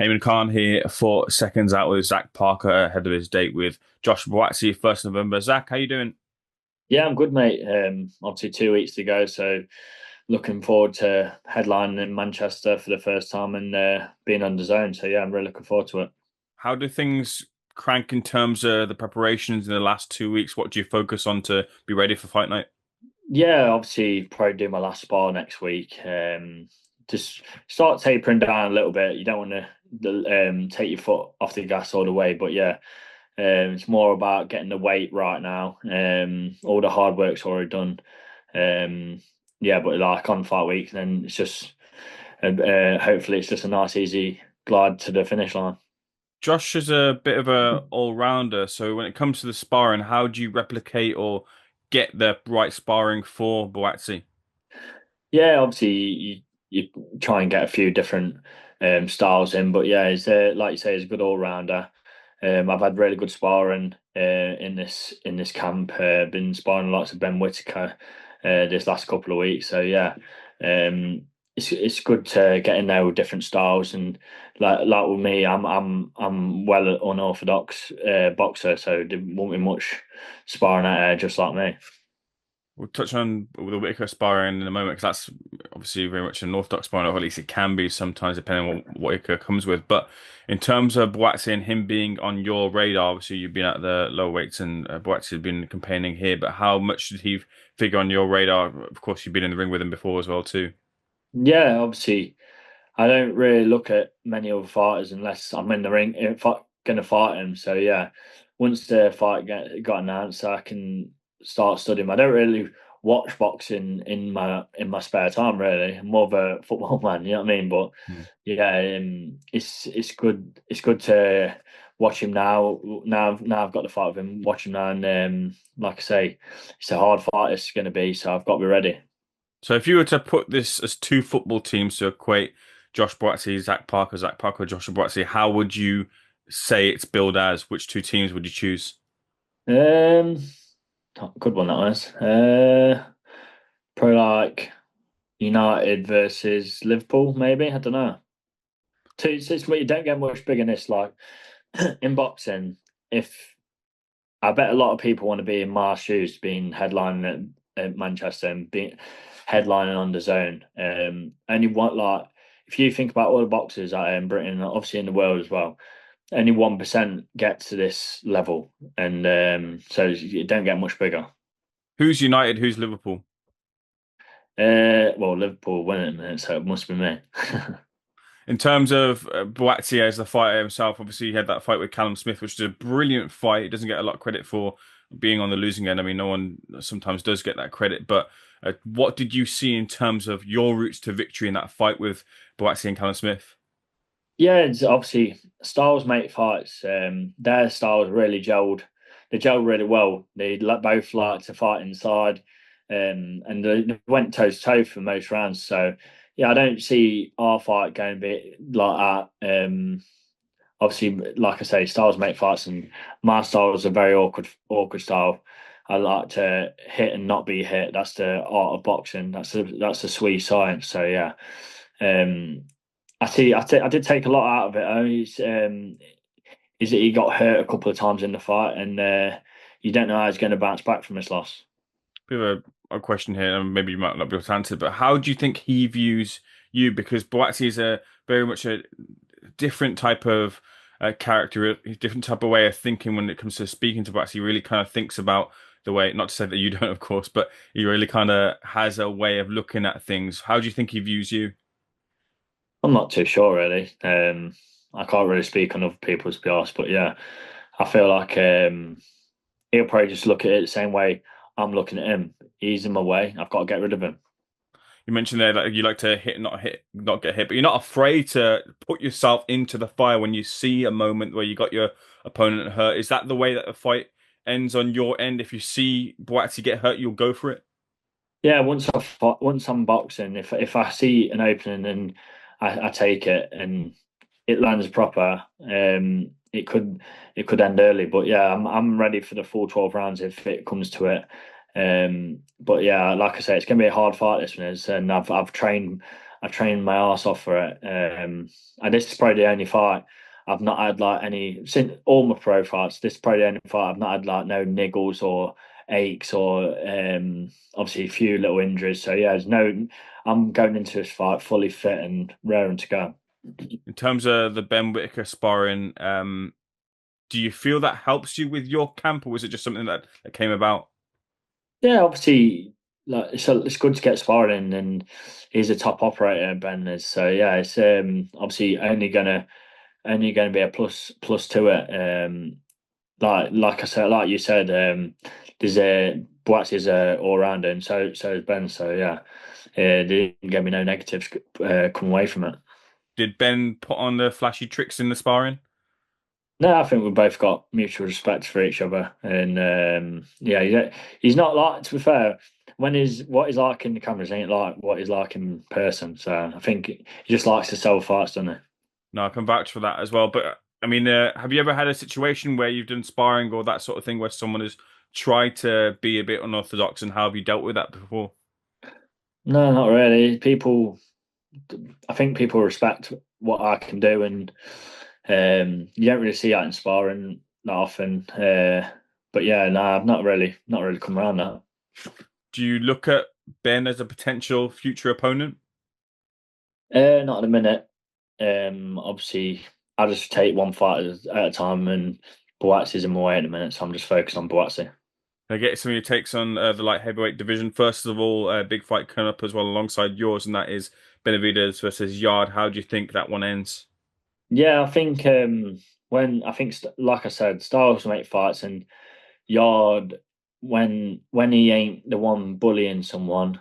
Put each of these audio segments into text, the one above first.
Eamon Khan here for seconds out with Zach Parker ahead of his date with Joshua Buatsi, 1st of November. Zach, how you doing? Yeah, I'm good, mate. Obviously 2 weeks to go, so looking forward to headlining in Manchester for the first time and being on the zone. So yeah, I'm really looking forward to it. How do things crank in terms of the preparations in the last 2 weeks? What do you focus on to be ready for fight night? Yeah, obviously probably do my last spar next week. Just start tapering down a little bit. You don't want to take your foot off the gas all the way, but yeah, it's more about getting the weight right now. All the hard work's already done. Yeah, but like on fight week, then it's just hopefully it's just a nice easy glide to the finish line. Josh is a bit of a all-rounder, so when it comes to the sparring, how do you replicate or get the right sparring for Buatsi? Yeah, obviously you try and get a few different styles in, but yeah, he's like you say, he's a good all rounder. I've had really good sparring in this camp. Been sparring lots of Ben Whittaker this last couple of weeks. So yeah, it's good to get in there with different styles and like with me, I'm well unorthodox boxer, so there won't be much sparring out there just like me. We'll touch on the Whitaker sparring in a moment because that's obviously very much an orthodox sparring, or at least it can be sometimes, depending on what Whitaker comes with. But in terms of Buatsi and him being on your radar, obviously you've been at the lower weights and Buatsi has been campaigning here. But how much did he figure on your radar? Of course, you've been in the ring with him before as well too. Yeah, obviously I don't really look at many other fighters unless I'm in the ring if I'm gonna fight him. So yeah, once the fight got announced, I can start studying. I don't really watch boxing in my spare time. Really, I'm more of a football man. You know what I mean? But Hmm. yeah, it's good. It's good to watch him now. Now I've got the fight with him. Watch him now, and like I say, it's a hard fight. It's going to be. So I've got to be ready. So if you were to put this as two football teams to equate Josh Buatsi, Zach Parker, Joshua Buatsi, how would you say it's billed as? Which two teams would you choose? Um, Good one that was. Probably like United versus Liverpool, maybe. I don't know. It's what you don't get much bigger in this. Like in boxing, if I bet a lot of people want to be in my shoes, being headlining at Manchester and being headlining on the zone. And you want like if you think about all the boxers out in Britain, and obviously in the world as well, only 1% get to this level, and so you don't get much bigger. Who's United? Who's Liverpool? Well, Liverpool win it, in a minute, so it must be me. In terms of Buatsi as the fighter himself, obviously he had that fight with Callum Smith, which is a brilliant fight. He doesn't get a lot of credit for being on the losing end. I mean, no one sometimes does get that credit. But what did you see in terms of your routes to victory in that fight with Buatsi and Callum Smith? Yeah, it's obviously styles make fights. Their styles really gelled. They gelled really well. Both like to fight inside, and they went toe to toe for most rounds. So yeah, I don't see our fight going a bit like that. Obviously, like I say, styles make fights, and my style is a very awkward style. I like to hit and not be hit. That's the art of boxing. That's the sweet science. So yeah, um, I did take a lot out of it. Is that he got hurt a couple of times in the fight, and you don't know how he's going to bounce back from this loss. Bit of a question here, and maybe you might not be able to answer, but how do you think he views you? Because Buatsi is a very much a different type of character, a different type of way of thinking when it comes to speaking to Buatsi. He really kind of thinks about the way, not to say that you don't, of course, but he really kind of has a way of looking at things. How do you think he views you? I'm not too sure really. I can't really speak on other people's behalf, but yeah, I feel like he'll probably just look at it the same way I'm looking at him. He's in my way. I've got to get rid of him. You mentioned there that you like to hit, not get hit, but you're not afraid to put yourself into the fire when you see a moment where you got your opponent hurt. Is that the way that the fight ends on your end? If you see Boatsy get hurt, you'll go for it. Yeah, once I'm boxing, if I see an opening and I take it and it lands proper, it could end early. But yeah, I'm ready for the full 12 rounds if it comes to it. But yeah, like I say, it's gonna be a hard fight this one is, and I've trained I trained my ass off for it. And this is probably the only fight I've not had like any since all my pro fights. This is probably the only fight I've not had like no niggles or aches or obviously a few little injuries. So yeah, there's no. I'm going into this fight fully fit and raring to go. In terms of the Ben Whittaker sparring, do you feel that helps you with your camp, or was it just something that came about? Yeah, obviously, like it's good to get sparring in, and he's a top operator, Ben is. So yeah, it's obviously only gonna be a plus to it. Like I said, like you said, there's a Buatsi is a all rounder, and so is Ben. So yeah, there didn't get me no negatives come away from it. Did Ben put on the flashy tricks in the sparring? No, I think we've both got mutual respect for each other, and yeah, he's not like, to be fair, what he's like in the cameras ain't like what he's like in person. So I think he just likes to sell fights, doesn't he? No, I can vouch for that as well. But I mean, have you ever had a situation where you've done sparring or that sort of thing where someone has tried to be a bit unorthodox, and how have you dealt with that before? No, not really. I think people respect what I can do, and you don't really see that in sparring that often. But yeah, no, I've not really come around that. Do you look at Ben as a potential future opponent? Not in a minute. Obviously, I just take one fight at a time, and Buatsi's in my way at the minute, so I'm just focused on Buatsi. I get some of your takes on the light heavyweight division. First of all, big fight coming up as well alongside yours, and that is Benavidez versus Yard. How do you think that one ends? Yeah, I think like I said, styles make fights, and Yard when he ain't the one bullying someone,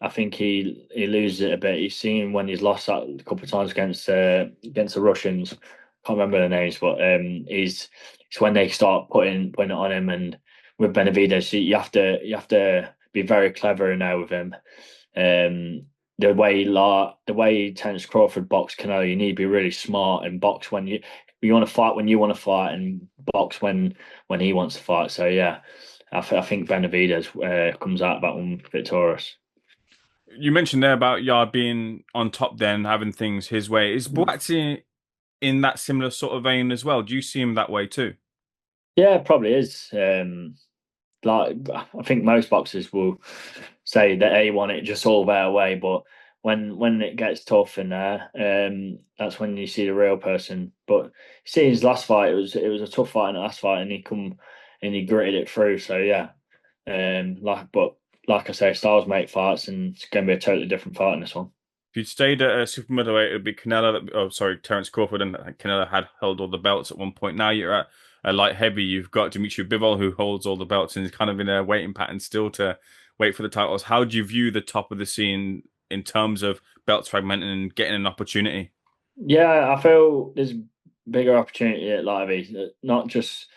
I think he loses it a bit. You've seen when he's lost that a couple of times against the Russians. Can't remember the names, but it's when they start putting it on him. And with Benavidez, you have to be very clever now with him. Um, the way Terence Crawford box Canelo, you need to be really smart and box when you want to fight when you want to fight, and box when he wants to fight. So yeah, I think Benavidez comes out of that one victorious. You mentioned there about Yard being on top, then having things his way. Is Buatsi in that similar sort of vein as well? Do you see him that way too? Yeah, it probably is. Like I think most boxers will say that they want it just all their way, but when it gets tough in there, that's when you see the real person. But see his last fight, it was a tough fight in the last fight, and he gritted it through. So yeah, like I say, styles make fights, and it's going to be a totally different fight in this one. If you'd stayed at a super middleweight, it would be Canelo. Oh, sorry, Terence Crawford, and Canelo had held all the belts at one point. Now you're at a light heavy. You've got Dimitri Bivol, who holds all the belts, and is kind of in a waiting pattern still to wait for the titles. How do you view the top of the scene in terms of belts fragmenting and getting an opportunity? Yeah, I feel there's bigger opportunity at Lively. Not just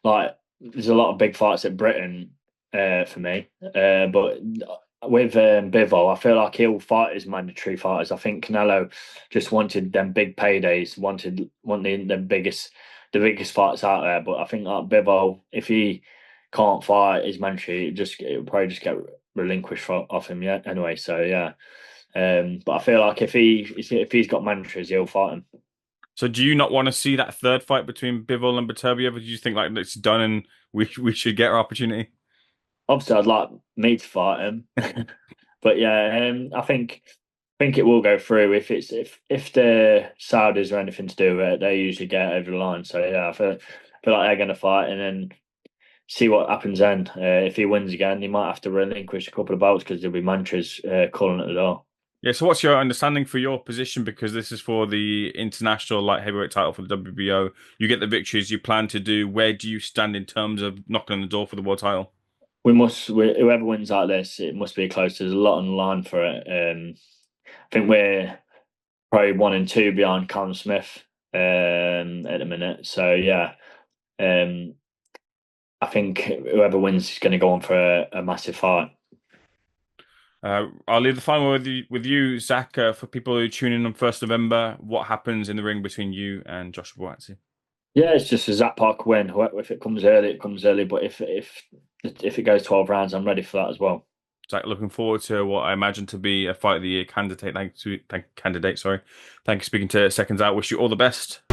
like there's a lot of big fights at Britain for me, but with Bivol, I feel like he'll fight his mandatory fighters. I think Canelo just wanted them big paydays, wanted the biggest fights out there. But I think like Bivol, if he can't fight his mandatory, it'll probably just get relinquished off him. Yeah, anyway. So yeah. But I feel like if he's got mantras, he'll fight him. So do you not want to see that third fight between Bivol and Beterbiev? Or do you think like it's done and we should get our opportunity? Obviously, I'd like me to fight him, but yeah, I think it will go through if the Saudis or anything to do with it, they usually get over the line. So yeah, I feel like they're going to fight and then see what happens then. If he wins again, he might have to relinquish a couple of bouts because there'll be mantras calling at the door. Yeah, so what's your understanding for your position? Because this is for the international light heavyweight title for the WBO. You get the victories you plan to do. Where do you stand in terms of knocking on the door for the world title? Whoever wins like this, it must be close. There's a lot on the line for it. I think we're probably 1 and 2 behind Callum Smith at the minute. So yeah, um, I think whoever wins is going to go on for a massive fight. I'll leave the final with you, Zach. For people who tune in on 1st November, what happens in the ring between you and Joshua Buatsi? Yeah, it's just a Zach Park win. If it comes early, it comes early. But if it goes 12 rounds, I'm ready for that as well. Zach, looking forward to what I imagine to be a fight of the year candidate. Candidate, sorry. Thank you for speaking to Seconds Out. Wish you all the best.